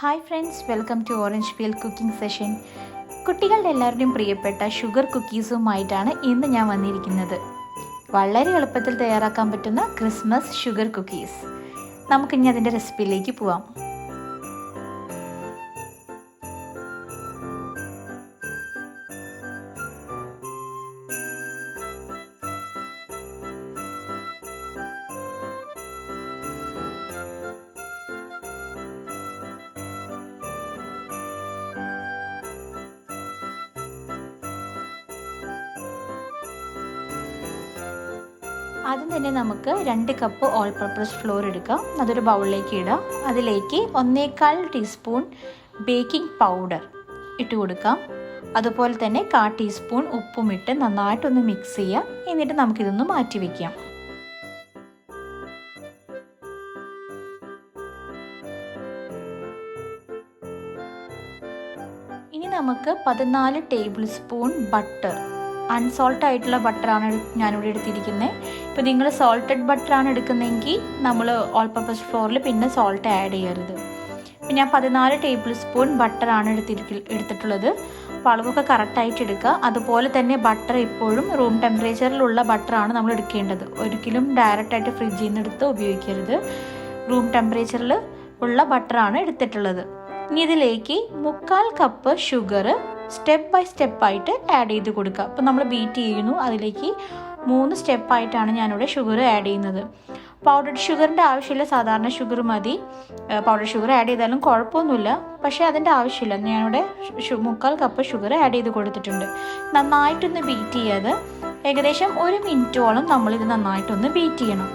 Hi friends, welcome to orange peel cooking session. കുട്ടികളുടെ എല്ലാവരുടെയും പ്രിയപ്പെട്ട ഷുഗർ കുക്കീസുമായിട്ടാണ് ഇന്ന് ഞാൻ വന്നിരിക്കുന്നത്. വളരെ എളുപ്പത്തിൽ തയ്യാറാക്കാൻ പറ്റുന്ന ക്രിസ്മസ് ഷുഗർ കുക്കീസ്. നമുക്കിനി അതിൻ്റെ റെസിപ്പിയിലേക്ക് പോവാം. ആദ്യം തന്നെ നമുക്ക് 2 കപ്പ് ഓൾ പർപ്പസ് ഫ്ലോർ എടുക്കാം. അതൊരു ബൗളിലേക്ക് ഇടാം. അതിലേക്ക് 1/4 ടീസ്പൂൺ ബേക്കിംഗ് പൗഡർ ഇട്ട് കൊടുക്കാം. അതുപോലെ തന്നെ 1/4 ടീസ്പൂൺ ഉപ്പും ഇട്ട് നന്നായിട്ടൊന്ന് മിക്സ് ചെയ്യാം. എന്നിട്ട് നമുക്കിതൊന്ന് മാറ്റി വയ്ക്കാം. ഇനി നമുക്ക് 14 ടേബിൾ സ്പൂൺ ബട്ടർ, അൺസോൾട്ട് ആയിട്ടുള്ള ബട്ടറാണ് ഞാനിവിടെ എടുത്തിരിക്കുന്നത്. ഇപ്പോൾ നിങ്ങൾ സോൾട്ടഡ് ബട്ടറാണ് എടുക്കുന്നതെങ്കിൽ നമ്മൾ ഓൾ പർപ്പസ് ഫ്ലോറിൽ പിന്നെ സോൾട്ട് ആഡ് ചെയ്യരുത്. ഇപ്പം ഞാൻ 14 ടേബിൾ സ്പൂൺ ബട്ടറാണ് എടുത്തിട്ടുള്ളത്. അപ്പോൾ അളവൊക്കെ കറക്റ്റായിട്ട് എടുക്കുക. അതുപോലെ തന്നെ ബട്ടർ എപ്പോഴും റൂം ടെമ്പറേച്ചറിലുള്ള ബട്ടറാണ് നമ്മൾ എടുക്കേണ്ടത്. ഒരിക്കലും ഡയറക്റ്റായിട്ട് ഫ്രിഡ്ജിൽ നിന്ന് എടുത്ത് ഉപയോഗിക്കരുത്. റൂം ടെമ്പറേച്ചറിൽ ഉള്ള ബട്ടറാണ് എടുത്തിട്ടുള്ളത്. ഇനി ഇതിലേക്ക് 1/4 കപ്പ് ഷുഗർ സ്റ്റെപ്പ് ബൈ സ്റ്റെപ്പായിട്ട് ആഡ് ചെയ്ത് കൊടുക്കുക. അപ്പോൾ നമ്മൾ ബീറ്റ് ചെയ്യുന്നു. അതിലേക്ക് 3 സ്റ്റെപ്പായിട്ടാണ് ഞാനിവിടെ ഷുഗർ ആഡ് ചെയ്യുന്നത്. പൗഡർഡ് ഷുഗറിൻ്റെ ആവശ്യമില്ല, സാധാരണ ഷുഗർ മതി. പൗഡർ ഷുഗർ ആഡ് ചെയ്താലും കുഴപ്പമൊന്നുമില്ല, പക്ഷേ അതിൻ്റെ ആവശ്യമില്ല. ഞാനിവിടെ 1/4 കപ്പ് ഷുഗർ ആഡ് ചെയ്ത് കൊടുത്തിട്ടുണ്ട്. നന്നായിട്ടൊന്ന് ബീറ്റ് ചെയ്യാതെ ഏകദേശം 1 മിനിറ്റോളം നമ്മളിത് നന്നായിട്ടൊന്ന് ബീറ്റ് ചെയ്യണം.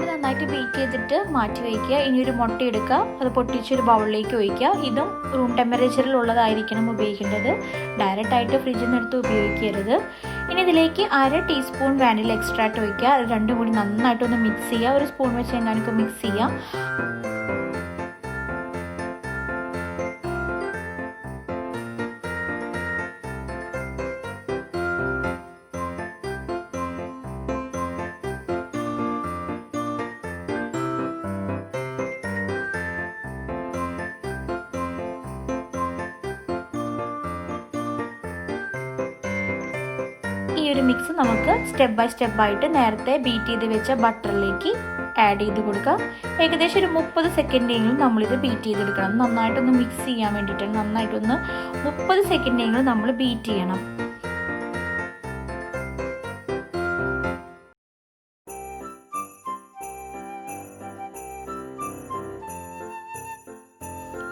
നന്നായിട്ട് ബീറ്റ് ചെയ്തിട്ട് മാറ്റി വയ്ക്കുക. ഇനി ഒരു മുട്ട എടുക്കുക, അത് പൊട്ടിച്ചൊരു ബൗളിലേക്ക് ഒഴിക്കുക. ഇതും റൂം ടെമ്പറേച്ചറിലുള്ളതായിരിക്കണം ഉപയോഗിക്കേണ്ടത്. ഡയറക്റ്റായിട്ട് ഫ്രിഡ്ജിൽ നിന്ന് എടുത്ത് ഉപയോഗിക്കരുത്. ഇനി ഇതിലേക്ക് 1/2 ടീസ്പൂൺ വാനില എക്സ്ട്രാക്റ്റ് ഒഴിക്കുക. അത് രണ്ടും കൂടി നന്നായിട്ടൊന്ന് മിക്സ് ചെയ്യുക. ഒരു സ്പൂൺ വെച്ച് എങ്ങാനൊക്കെ മിക്സ് ചെയ്യുക. ഈ ഒരു മിക്സ് നമുക്ക് സ്റ്റെപ്പ് ബൈ സ്റ്റെപ്പായിട്ട് നേരത്തെ ബീറ്റ് ചെയ്ത് വെച്ച ബട്ടറിലേക്ക് ആഡ് ചെയ്ത് കൊടുക്കുക. ഏകദേശം ഒരു 30 സെക്കൻഡെങ്കിലും നമ്മളിത് ബീറ്റ് ചെയ്തെടുക്കണം. നന്നായിട്ടൊന്ന് മിക്സ് ചെയ്യാൻ വേണ്ടിയിട്ടാണ്. നന്നായിട്ടൊന്ന് 30 സെക്കൻഡെങ്കിലും നമ്മൾ ബീറ്റ് ചെയ്യണം.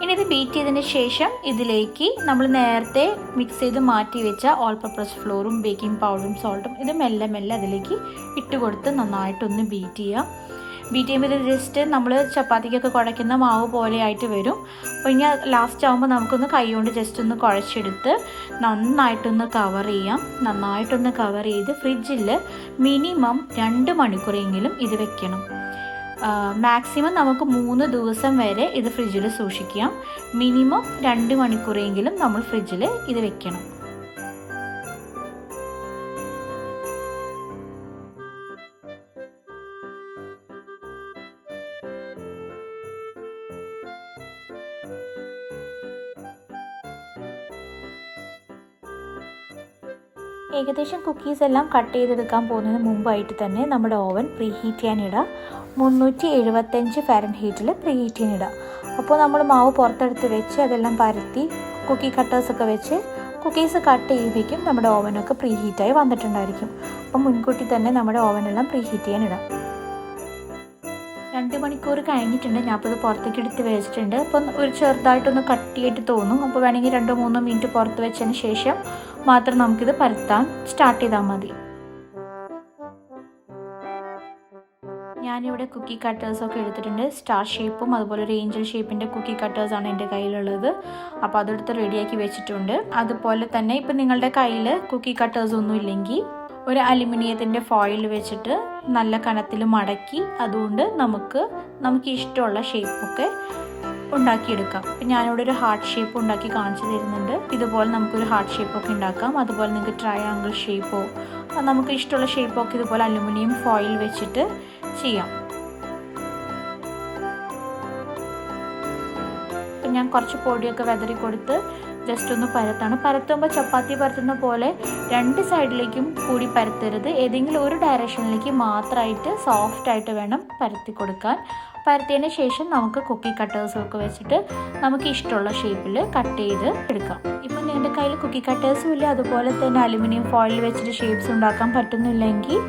ഇനി ഇത് ബീറ്റ് ചെയ്തതിന് ശേഷം ഇതിലേക്ക് നമ്മൾ നേരത്തെ മിക്സ് ചെയ്ത് മാറ്റി വെച്ച ഓൾ പർപ്പസ് ഫ്ലോറും ബേക്കിംഗ് പൗഡറും സോൾട്ടും ഇത് മെല്ലെ മെല്ലെ അതിലേക്ക് ഇട്ട് കൊടുത്ത് നന്നായിട്ടൊന്ന് ബീറ്റ് ചെയ്യുക. ബീറ്റ് ചെയ്യുമ്പോൾ ഇത് ജസ്റ്റ് നമ്മൾ ചപ്പാത്തിക്കൊക്കെ കുഴയ്ക്കുന്ന മാവ് പോലെ ആയിട്ട് വരും. അപ്പോൾ ഇനി ലാസ്റ്റ് ആകുമ്പോൾ നമുക്കൊന്ന് കൈ കൊണ്ട് ജസ്റ്റ് ഒന്ന് കുഴച്ചെടുത്ത് നന്നായിട്ടൊന്ന് കവർ ചെയ്യാം. നന്നായിട്ടൊന്ന് കവർ ചെയ്ത് ഫ്രിഡ്ജിൽ മിനിമം 2 മണിക്കൂറെങ്കിലും ഇത് വെക്കണം. മാക്സിമം നമുക്ക് 3 ദിവസം വരെ ഇത് ഫ്രിഡ്ജിൽ സൂക്ഷിക്കാം. മിനിമം 2 മണിക്കൂറെങ്കിലും നമ്മൾ ഫ്രിഡ്ജിൽ ഇത് വെക്കണം. ഏകദേശം കുക്കീസ് എല്ലാം കട്ട് ചെയ്തെടുക്കാൻ പോകുന്നതിന് മുമ്പായിട്ട് തന്നെ നമ്മുടെ ഓവൻ പ്രീ ഹീറ്റ് ചെയ്യാനിടുക. 375 ഫാരൻഹീറ്റിൽ പ്രീ ഹീറ്റ് ചെയ്യാനിടുക. അപ്പോൾ നമ്മൾ മാവ് പുറത്തെടുത്ത് വെച്ച് അതെല്ലാം പരത്തി കുക്കി കട്ടേഴ്സൊക്കെ വെച്ച് കുക്കീസ് കട്ട് ചെയ്യുമ്പോഴേക്കും നമ്മുടെ ഓവനൊക്കെ പ്രീ ഹീറ്റായി വന്നിട്ടുണ്ടായിരിക്കും. അപ്പം മുൻകൂട്ടി തന്നെ നമ്മുടെ ഓവനെല്ലാം പ്രീ ഹീറ്റ് ചെയ്യാനിടാം. 2 മണിക്കൂർ കഴിഞ്ഞിട്ടുണ്ട്. ഞാൻ അപ്പോൾ ഇത് പുറത്തേക്ക് എടുത്ത് വെച്ചിട്ടുണ്ട്. അപ്പം ഒരു ചെറുതായിട്ടൊന്ന് കട്ടിയായിട്ട് തോന്നും. അപ്പോൾ വേണമെങ്കിൽ 2-3 മിനിറ്റ് പുറത്ത് വെച്ചതിന് ശേഷം മാത്രം നമുക്കിത് പരത്താൻ സ്റ്റാർട്ട് ചെയ്താൽ മതി. ഞാനിവിടെ കുക്കി കട്ടേഴ്സൊക്കെ എടുത്തിട്ടുണ്ട്. സ്റ്റാർ ഷേപ്പും അതുപോലെ ഒരു ഏഞ്ചൽ ഷേപ്പിൻ്റെ കുക്കി കട്ടേഴ്സാണ് എൻ്റെ കയ്യിലുള്ളത്. അപ്പോൾ അതെടുത്ത് റെഡിയാക്കി വെച്ചിട്ടുണ്ട്. അതുപോലെ തന്നെ ഇപ്പം നിങ്ങളുടെ കയ്യിൽ കുക്കി കട്ടേഴ്സ് ഒന്നും ഇല്ലെങ്കിൽ ഒരു അലുമിനിയത്തിൻ്റെ ഫോയിൽ വെച്ചിട്ട് നല്ല കനത്തിൽ മടക്കി അതുകൊണ്ട് നമുക്ക് ഇഷ്ടമുള്ള ഷേപ്പൊക്കെ ഉണ്ടാക്കിയെടുക്കാം. ഇപ്പം ഞാനിവിടെ ഒരു ഹാർട്ട് ഷേപ്പ് ഉണ്ടാക്കി കാണിച്ചു തരുന്നുണ്ട്. ഇതുപോലെ നമുക്കൊരു ഹാർട്ട് ഷേപ്പൊക്കെ ഉണ്ടാക്കാം. അതുപോലെ നിങ്ങൾക്ക് ട്രയാങ്കിൾ ഷേപ്പോ നമുക്ക് ഇഷ്ടമുള്ള ഷേപ്പൊക്കെ ഇതുപോലെ അലുമിനിയം ഫോയിൽ വെച്ചിട്ട് ചെയ്യാം. ഇപ്പം ഞാൻ കുറച്ച് പൊടിയൊക്കെ വെതറി കൊടുത്ത് ജസ്റ്റ് ഒന്ന് പരത്തുമ്പോൾ ചപ്പാത്തി പരത്തുന്ന പോലെ 2 സൈഡിലേക്കും കൂടി പരത്തരുത്. ഏതെങ്കിലും ഒരു ഡയറക്ഷനിലേക്ക് മാത്രമായിട്ട് സോഫ്റ്റായിട്ട് വേണം പരത്തി കൊടുക്കാൻ. പരത്തിയതിന് ശേഷം നമുക്ക് കുക്കി കട്ടേഴ്സൊക്കെ വെച്ചിട്ട് നമുക്ക് ഇഷ്ടമുള്ള ഷേപ്പിൽ കട്ട് ചെയ്ത് എടുക്കാം. ഇപ്പം നിങ്ങളുടെ കയ്യിൽ കുക്കി കട്ടേഴ്സും ഇല്ല, അതുപോലെ തന്നെ അലുമിനിയം ഫോയിൽ വെച്ചിട്ട് ഷേപ്സ് ഉണ്ടാക്കാൻ പറ്റുന്നില്ലെങ്കിൽ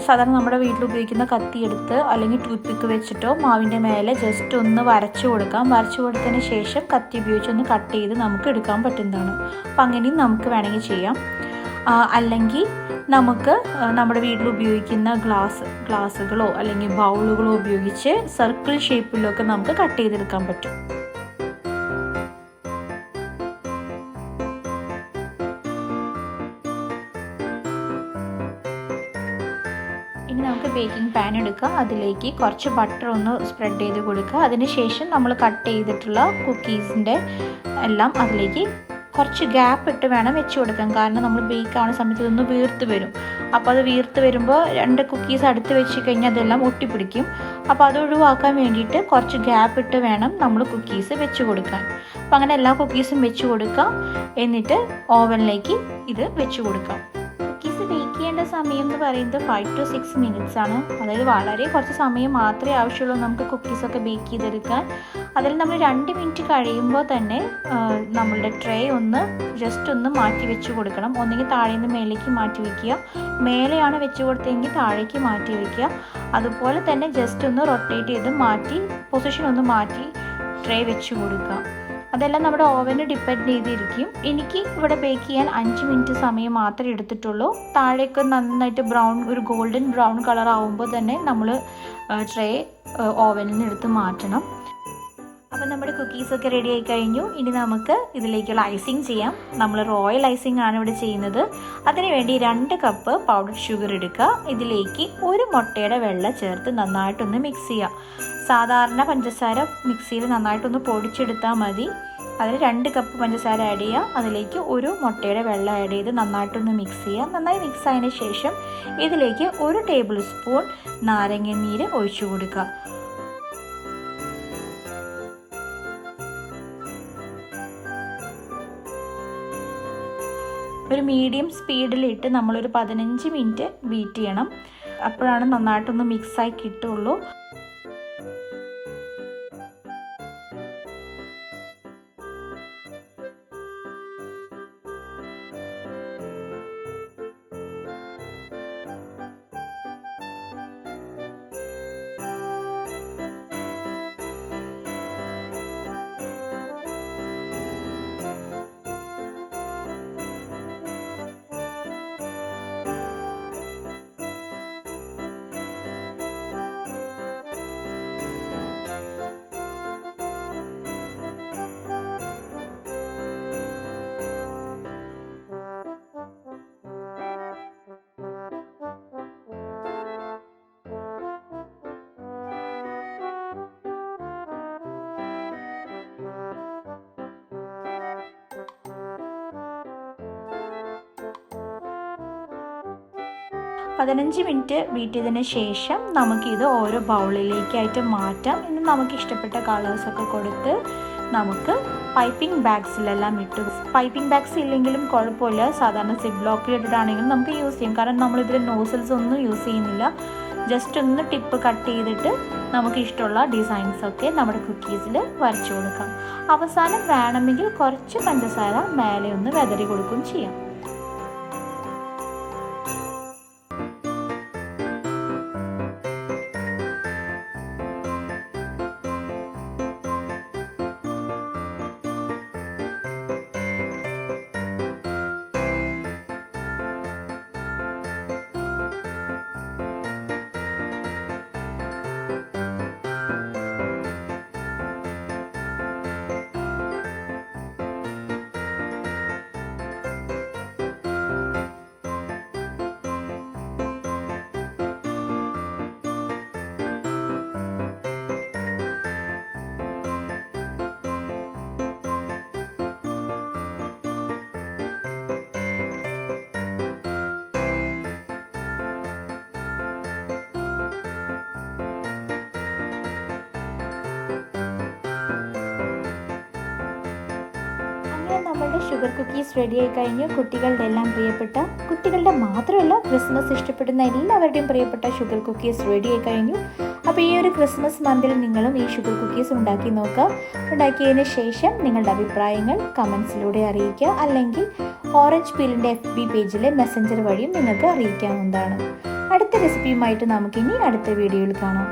സാധാരണ നമ്മുടെ വീട്ടിൽ ഉപയോഗിക്കുന്ന കത്തി എടുത്ത് അല്ലെങ്കിൽ ടൂത്ത് പിക്ക് വെച്ചിട്ടോ മാവിൻ്റെ മേലെ ജസ്റ്റ് ഒന്ന് വരച്ചു കൊടുക്കാം. വരച്ചു കൊടുത്തതിന് ശേഷം കത്തി ഉപയോഗിച്ച് ഒന്ന് കട്ട് ചെയ്ത് നമുക്ക് എടുക്കാൻ പറ്റുന്നതാണ്. അപ്പം അങ്ങനെയും നമുക്ക് വേണമെങ്കിൽ ചെയ്യാം. അല്ലെങ്കിൽ നമുക്ക് നമ്മുടെ വീട്ടിൽ ഉപയോഗിക്കുന്ന ഗ്ലാസ്സുകളോ അല്ലെങ്കിൽ ബൗളുകളോ ഉപയോഗിച്ച് സർക്കിൾ ഷേപ്പിലൊക്കെ നമുക്ക് കട്ട് ചെയ്തെടുക്കാൻ പറ്റും. ഇനി നമുക്ക് ബേക്കിംഗ് പാൻ എടുക്കുക. അതിലേക്ക് കുറച്ച് ബട്ടർ ഒന്ന് സ്പ്രെഡ് ചെയ്ത് കൊടുക്കുക. അതിനുശേഷം നമ്മൾ കട്ട് ചെയ്തിട്ടുള്ള കുക്കീസിൻ്റെ എല്ലാം അതിലേക്ക് കുറച്ച് ഗ്യാപ്പ് ഇട്ട് വേണം വെച്ച് കൊടുക്കാൻ. കാരണം നമ്മൾ ബേക്ക് ആവുന്ന സമയത്ത് ഇതൊന്ന് വീർത്ത് വരും. അപ്പോൾ അത് വീർത്ത് വരുമ്പോൾ 2 കുക്കീസ് അടുത്ത് വെച്ച് കഴിഞ്ഞാൽ അതെല്ലാം ഒട്ടിപ്പിടിക്കും. അപ്പോൾ അത് ഒഴിവാക്കാൻ വേണ്ടിയിട്ട് കുറച്ച് ഗ്യാപ്പ് ഇട്ട് വേണം നമ്മൾ കുക്കീസ് വെച്ച് കൊടുക്കാൻ. അപ്പോൾ അങ്ങനെ എല്ലാ കുക്കീസും വെച്ച് കൊടുക്കാം. എന്നിട്ട് ഓവനിലേക്ക് ഇത് വെച്ച് കൊടുക്കാം. കുക്കീസ് ബേക്ക് ചെയ്യേണ്ട സമയം എന്ന് പറയുന്നത് 5 to 6 മിനിറ്റ്സ് ആണ്. അതായത് വളരെ കുറച്ച് സമയം മാത്രമേ ആവശ്യമുള്ളൂ നമുക്ക് കുക്കീസൊക്കെ ബേക്ക് ചെയ്തെടുക്കാൻ. അതിൽ നമ്മൾ 2 മിനിറ്റ് കഴിയുമ്പോൾ തന്നെ നമ്മളുടെ ട്രേ ജസ്റ്റ് ഒന്ന് മാറ്റി വെച്ച് കൊടുക്കണം. ഒന്നെങ്കിൽ താഴെ നിന്ന് മേലേക്ക് മാറ്റി വയ്ക്കുക, മേലെയാണ് വെച്ച് കൊടുത്തതെങ്കിൽ താഴേക്ക് മാറ്റി വയ്ക്കുക. അതുപോലെ തന്നെ ജസ്റ്റ് ഒന്ന് റൊട്ടേറ്റ് ചെയ്ത് പൊസിഷൻ ഒന്ന് മാറ്റി ട്രേ വെച്ച് കൊടുക്കുക. അതെല്ലാം നമ്മുടെ ഓവന് ഡിപ്പെൻഡ് ചെയ്തിരിക്കും. എനിക്ക് ഇവിടെ ബേക്ക് ചെയ്യാൻ 5 മിനിറ്റ് സമയം മാത്രമേ എടുത്തിട്ടുള്ളൂ. താഴേക്ക് നന്നായിട്ട് ഒരു ഗോൾഡൻ ബ്രൗൺ കളർ ആകുമ്പോൾ തന്നെ നമ്മൾ ട്രേ ഓവനിൽ നിന്ന് എടുത്ത് മാറ്റണം. അപ്പോൾ നമ്മുടെ കുക്കീസൊക്കെ റെഡി ആയി കഴിഞ്ഞു. ഇനി നമുക്ക് ഇതിലേക്കുള്ള ഐസിങ് ചെയ്യാം. നമ്മൾ റോയൽ ഐസിങ് ആണ് ഇവിടെ ചെയ്യുന്നത്. അതിനുവേണ്ടി 2 കപ്പ് പൗഡർ ഷുഗർ എടുക്കുക. ഇതിലേക്ക് 1 മുട്ടയുടെ വെള്ള ചേർത്ത് നന്നായിട്ടൊന്ന് മിക്സ് ചെയ്യുക. സാധാരണ പഞ്ചസാര മിക്സിയിൽ നന്നായിട്ടൊന്ന് പൊടിച്ചെടുത്താൽ മതി. അതിൽ 2 കപ്പ് പഞ്ചസാര ആഡ് ചെയ്യുക. അതിലേക്ക് 1 മുട്ടയുടെ വെള്ള ആഡ് ചെയ്ത് നന്നായിട്ടൊന്ന് മിക്സ് ചെയ്യുക. നന്നായി മിക്സ് ആയതിനു ശേഷം ഇതിലേക്ക് 1 ടേബിൾ സ്പൂൺ നാരങ്ങ നീര് ഒഴിച്ചു കൊടുക്കുക. ഒരു മീഡിയം സ്പീഡിലിട്ട് നമ്മളൊരു 15 മിനിറ്റ് ബീറ്റ് ചെയ്യണം. അപ്പോഴാണ് നന്നായിട്ടൊന്ന് മിക്സായി കിട്ടുള്ളൂ. പതിനഞ്ച് മിനിറ്റ് ബീറ്റ് ചെയ്തതിന് ശേഷം നമുക്കിത് ഓരോ ബൗളിലേക്കായിട്ട് മാറ്റാം. ഇനി നമുക്ക് ഇഷ്ടപ്പെട്ട കളേഴ്സൊക്കെ കൊടുത്ത് നമുക്ക് പൈപ്പിംഗ് ബാഗ്സിലെല്ലാം ഇട്ട്, പൈപ്പിംഗ് ബാഗ്സ് ഇല്ലെങ്കിലും കുഴപ്പമില്ല, സാധാരണ സിപ്പ് ലോക്കിൽ ഇട്ടിട്ടാണെങ്കിലും നമുക്ക് യൂസ് ചെയ്യും. കാരണം നമ്മളിതിൽ നോസിൽസ് ഒന്നും യൂസ് ചെയ്യുന്നില്ല. ജസ്റ്റ് ഒന്ന് ടിപ്പ് കട്ട് ചെയ്തിട്ട് നമുക്ക് ഇഷ്ടമുള്ള ഡിസൈൻസൊക്കെ നമ്മുടെ കുക്കീസിൽ വരച്ചു കൊടുക്കാം. അവസാനം വേണമെങ്കിൽ കുറച്ച് പഞ്ചസാര മേലെ ഒന്ന് വെതറി കൊടുക്കുകയും ചെയ്യാം. നമ്മളുടെ ഷുഗർ കുക്കീസ് റെഡി ആയി കഴിഞ്ഞു. കുട്ടികളുടെ എല്ലാം പ്രിയപ്പെട്ട, കുട്ടികളുടെ മാത്രമല്ല ക്രിസ്മസ് ഇഷ്ടപ്പെടുന്ന എല്ലാവരുടെയും പ്രിയപ്പെട്ട ഷുഗർ കുക്കീസ് റെഡി ആയി കഴിഞ്ഞു. അപ്പോൾ ഈ ഒരു ക്രിസ്മസ് മന്തിൽ നിങ്ങളും ഈ ഷുഗർ കുക്കീസ് ഉണ്ടാക്കി നോക്കുക. ഉണ്ടാക്കിയതിന് ശേഷം നിങ്ങളുടെ അഭിപ്രായങ്ങൾ കമൻസിലൂടെ അറിയിക്കുക, അല്ലെങ്കിൽ ഓറഞ്ച് പീലിൻ്റെ FB പേജിലെ മെസ്സഞ്ചർ വഴിയും നിങ്ങൾക്ക് അറിയിക്കാവുന്നതാണ്. അടുത്ത റെസിപ്പിയുമായിട്ട് നമുക്കിനി അടുത്ത വീഡിയോയിൽ കാണാം.